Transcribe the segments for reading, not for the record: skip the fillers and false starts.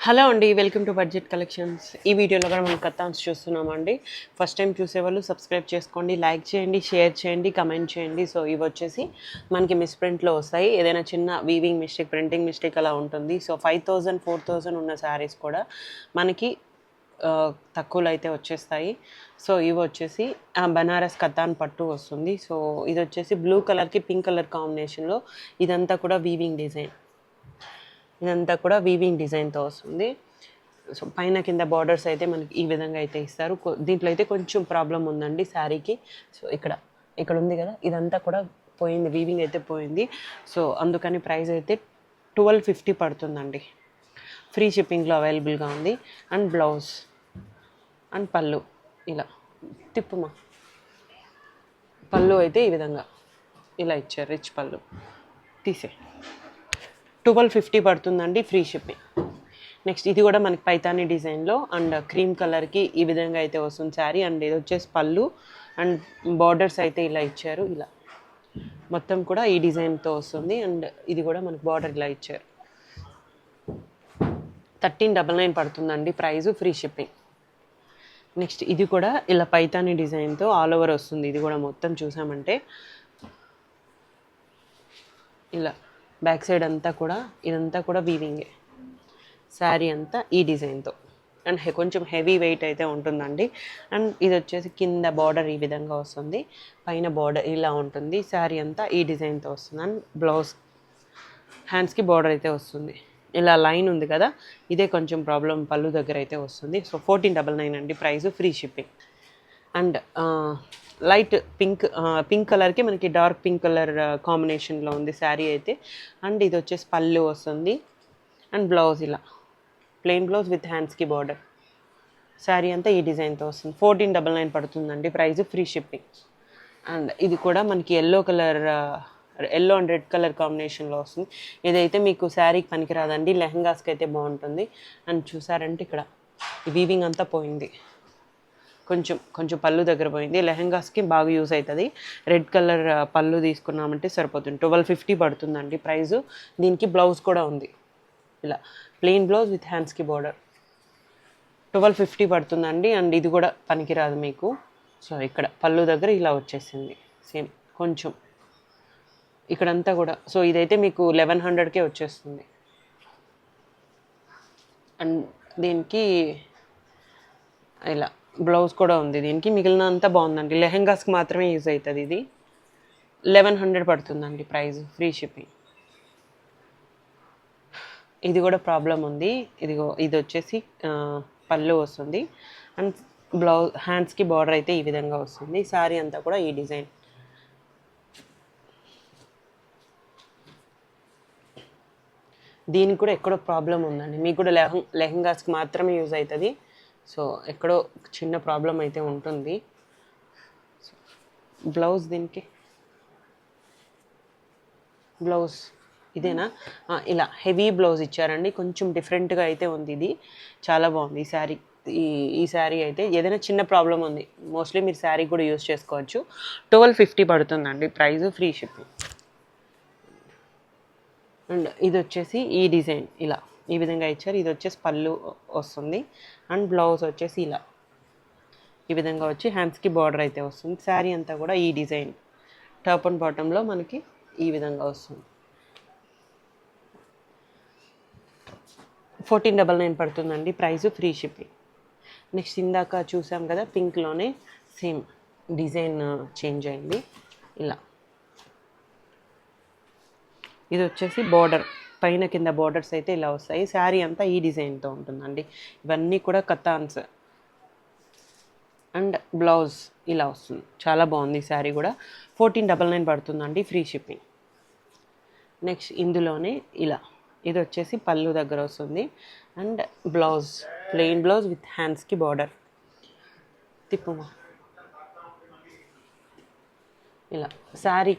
Hello అండి, welcome to budget collections. ఈ వీడియోలో కూడా మనం కథాన్స్ చూస్తున్నామండి. ఫస్ట్ టైం చూసేవాళ్ళు సబ్స్క్రైబ్ చేసుకోండి, లైక్ చేయండి, షేర్ చేయండి, కమెంట్ చేయండి. సో ఇవి వచ్చేసి మనకి మిస్ ప్రింట్లో వస్తాయి. ఏదైనా చిన్న వీవింగ్ మిస్టేక్, ప్రింటింగ్ మిస్టేక్ అలా ఉంటుంది. సో 5000 4000 ఉన్న శారీస్ కూడా మనకి తక్కువలో అయితే వచ్చేస్తాయి. సో ఇవి వచ్చేసి బనారస్ కథాన్ పట్టు వస్తుంది. సో ఇది వచ్చేసి బ్లూ కలర్కి పింక్ కలర్ కాంబినేషన్లో ఇదంతా కూడా వీవింగ్ డిజైన్. ఇదంతా కూడా వీవింగ్ డిజైన్తో వస్తుంది. సో పైన కింద బార్డర్స్ అయితే మనకి ఈ విధంగా అయితే ఇస్తారు. దీంట్లో అయితే కొంచెం ప్రాబ్లం ఉందండి శారీకి. సో ఇక్కడ ఉంది కదా, ఇదంతా కూడా పోయింది, వీవింగ్ అయితే పోయింది. సో అందుకని ప్రైస్ అయితే 1250 పడుతుందండి. ఫ్రీ షిప్పింగ్లో అవైలబుల్గా ఉంది. అండ్ బ్లౌజ్ అండ్ పళ్ళు ఇలా తిప్పుమా. పళ్ళు అయితే ఈ విధంగా ఇలా ఇచ్చారు, రిచ్ పళ్ళు. తీసే 1250 పడుతుందండి, ఫ్రీ షిప్పింగ్. నెక్స్ట్ ఇది కూడా మనకి పైతానీ డిజైన్లో అండ్ క్రీమ్ కలర్కి ఈ విధంగా అయితే వస్తుంది శారీ. అండ్ ఇది వచ్చేసి పళ్ళు అండ్ బార్డర్స్ అయితే ఇలా ఇచ్చారు. ఇలా మొత్తం కూడా ఈ డిజైన్తో వస్తుంది. అండ్ ఇది కూడా మనకి బార్డర్ ఇలా ఇచ్చారు. 1399 పడుతుందండి ప్రైజు, ఫ్రీ షిప్పింగ్. నెక్స్ట్ ఇది కూడా ఇలా పైతానీ డిజైన్తో ఆల్ ఓవర్ వస్తుంది. ఇది కూడా మొత్తం చూసామంటే ఇలా బ్యాక్ సైడ్ అంతా కూడా ఇదంతా కూడా వీవింగే శారీ అంతా ఈ డిజైన్తో. అండ్ కొంచెం హెవీ వెయిట్ అయితే ఉంటుందండి. అండ్ ఇది వచ్చేసి కింద బార్డర్ ఈ విధంగా వస్తుంది, పైన బార్డర్ ఇలా ఉంటుంది. శారీ అంతా ఈ డిజైన్తో వస్తుంది. అండ్ బ్లౌజ్ హ్యాండ్స్కి బార్డర్ అయితే వస్తుంది. ఇలా లైన్ ఉంది కదా, ఇదే కొంచెం ప్రాబ్లం, పళ్ళు దగ్గర అయితే వస్తుంది. సో 1499 అండి price, free shipping. And light pink కలర్కి మనకి డార్క్ పింక్ కలర్ కాంబినేషన్లో ఉంది శారీ అయితే. అండ్ ఇది వచ్చేసి పళ్ళు వస్తుంది. అండ్ బ్లౌజ్ ఇలా ప్లెయిన్ బ్లౌజ్ విత్ హ్యాండ్స్కి బార్డర్. శారీ అంతా ఈ డిజైన్తో వస్తుంది. 1499 పడుతుందండి ప్రైస్, ఫ్రీ షిప్పింగ్. అండ్ ఇది కూడా మనకి ఎల్లో అండ్ రెడ్ కలర్ కాంబినేషన్లో వస్తుంది. ఇదైతే మీకు శారీకి పనికిరాదండి, లెహంగాస్కి అయితే బాగుంటుంది. అండ్ చూసారంటే ఇక్కడ వీవింగ్ అంతా పోయింది, కొంచెం పళ్ళు దగ్గర పోయింది. లెహంగాస్కి బాగా యూస్ అవుతుంది. రెడ్ కలర్ పళ్ళు తీసుకున్నామంటే సరిపోతుంది. 1250 పడుతుందండి ప్రైజు. దీనికి బ్లౌజ్ కూడా ఉంది, ఇలా ప్లెయిన్ బ్లౌజ్ విత్ హ్యాండ్స్కి బార్డర్. 1250 పడుతుందండి. అండ్ ఇది కూడా పనికిరాదు మీకు. సో ఇక్కడ పళ్ళు దగ్గర ఇలా వచ్చేసింది సేమ్, కొంచెం ఇక్కడంతా కూడా. సో ఇదైతే మీకు 1100కే వచ్చేస్తుంది. అండ్ దీనికి ఇలా బ్లౌజ్ కూడా ఉంది. దీనికి మిగిలిన అంతా బాగుందండి, లెహెంగాస్కి మాత్రమే యూజ్ అవుతుంది. ఇది 1100 పడుతుందండి ప్రైస్, ఫ్రీ షిప్పింగ్. ఇది కూడా ప్రాబ్లం ఉంది. ఇది వచ్చేసి పళ్ళు వస్తుంది. అండ్ బ్లౌజ్ హ్యాండ్స్కి బార్డర్ అయితే ఈ విధంగా వస్తుంది. శారీ అంతా కూడా ఈ డిజైన్. దీనికి కూడా ఎక్కడో ప్రాబ్లం ఉందండి, మీకు కూడా లెహంగాస్కి మాత్రమే యూజ్ అవుతుంది. సో ఎక్కడో చిన్న ప్రాబ్లం అయితే ఉంటుంది. బ్లౌజ్ దీనికి బ్లౌజ్ ఇదేనా, ఇలా హెవీ బ్లౌజ్ ఇచ్చారండి. కొంచెం డిఫరెంట్గా అయితే ఉంది, ఇది చాలా బాగుంది ఈ శారీ. ఈ శారీ అయితే ఏదైనా చిన్న ప్రాబ్లం ఉంది, మోస్ట్లీ మీరు శారీ కూడా యూజ్ చేసుకోవచ్చు. 1250 పడుతుందండి ప్రైస్, ఫ్రీ షిప్పింగ్. అండ్ ఇది వచ్చేసి ఈ డిజైన్ ఇలా ఈ విధంగా ఇచ్చారు. ఇది వచ్చేసి పళ్ళు వస్తుంది. అండ్ బ్లౌజ్ వచ్చేసి ఇలా ఈ విధంగా వచ్చి హ్యాండ్స్కి బార్డర్ అయితే వస్తుంది. శారీ అంతా కూడా ఈ డిజైన్, టాప్ అండ్ బాటంలో మనకి ఈ విధంగా వస్తుంది. 1499 పడుతుందండి ప్రైస్, ఫ్రీ షిప్పింగ్. నెక్స్ట్ ఇందాక చూసాం కదా పింక్లోనే సేమ్ డిజైన్ చేంజ్ అయింది ఇలా. ఇది వచ్చేసి బార్డర్, పైన కింద బార్డర్స్ అయితే ఇలా వస్తాయి. శారీ అంతా ఈ డిజైన్తో ఉంటుందండి. ఇవన్నీ కూడా కథాన్స్. అండ్ బ్లౌజ్ ఇలా వస్తుంది, చాలా బాగుంది శారీ కూడా. 1499 పడుతుందండి, ఫ్రీ షిప్పింగ్. నెక్స్ట్ ఇందులోనే ఇలా ఇది వచ్చేసి పళ్ళు దగ్గర వస్తుంది. And blouse plain blouse with హ్యాండ్స్కి బార్డర్. తిప్పుమా. ఇలా శారీ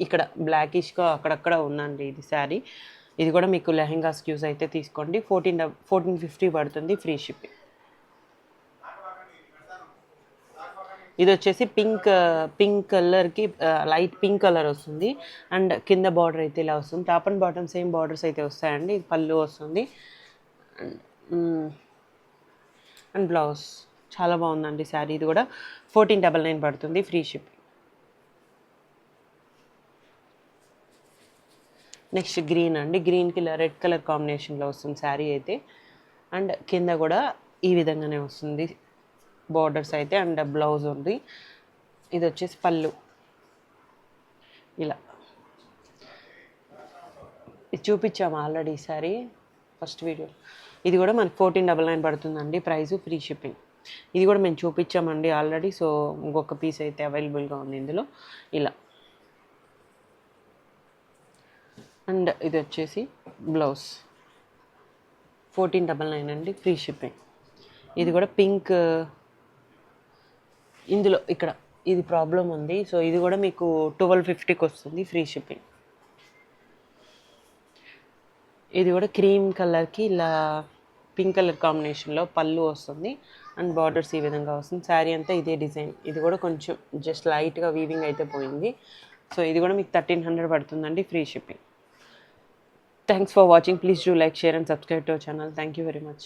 ఇక్కడ బ్లాకిష్గా అక్కడక్కడ ఉందండి ఇది శారీ. ఇది కూడా మీకు లెహెంగాస్కి యూజ్ అయితే తీసుకోండి. 1450 పడుతుంది, ఫ్రీ షిప్పింగ్. ఇది వచ్చేసి పింక్ కలర్కి లైట్ పింక్ కలర్ వస్తుంది. అండ్ కింద బార్డర్ అయితే ఇలా వస్తుంది. Top and bottom same borders అయితే వస్తాయండి. ఇది పళ్ళు వస్తుంది. అండ్ బ్లౌజ్ చాలా బాగుందండి శారీ. ఇది కూడా 1499 పడుతుంది, ఫ్రీ షిప్. నెక్స్ట్ గ్రీన్ అండి, గ్రీన్కి రెడ్ కలర్ కాంబినేషన్లో వస్తుంది శారీ అయితే. అండ్ కింద కూడా ఈ విధంగానే వస్తుంది బార్డర్స్ అయితే. అండ్ బ్లౌజ్ ఉంది. ఇది వచ్చేసి పళ్ళు. ఇలా ఇది చూపించాము ఆల్రెడీ ఈసారి ఫస్ట్ వీడియో. ఇది కూడా మనకి 1499 పడుతుందండి ప్రైస్, ఫ్రీ షిప్పింగ్. ఇది కూడా మేము చూపించామండి ఆల్రెడీ. సో ఇంకొక పీస్ అయితే అవైలబుల్గా ఉంది ఇందులో. ఇలా అండ్ ఇది వచ్చేసి బ్లౌజ్ 1499 అండి, ఫ్రీ షిప్పింగ్. ఇది కూడా పింక్. ఇందులో ఇక్కడ ఇది ప్రాబ్లం ఉంది. సో ఇది కూడా మీకు 1250కి వస్తుంది, ఫ్రీ షిప్పింగ్. ఇది కూడా క్రీమ్ కలర్కి ఇలా పింక్ కలర్ కాంబినేషన్లో పళ్ళు వస్తుంది. అండ్ బార్డర్స్ ఈ విధంగా వస్తుంది. శారీ అంతా ఇదే డిజైన్. ఇది కూడా కొంచెం జస్ట్ లైట్గా వీవింగ్ అయితే పోయింది. సో ఇది కూడా మీకు 1300 పడుతుందండి, free shipping. Thanks for watching. Please do like, share and subscribe to our channel. Thank you very much.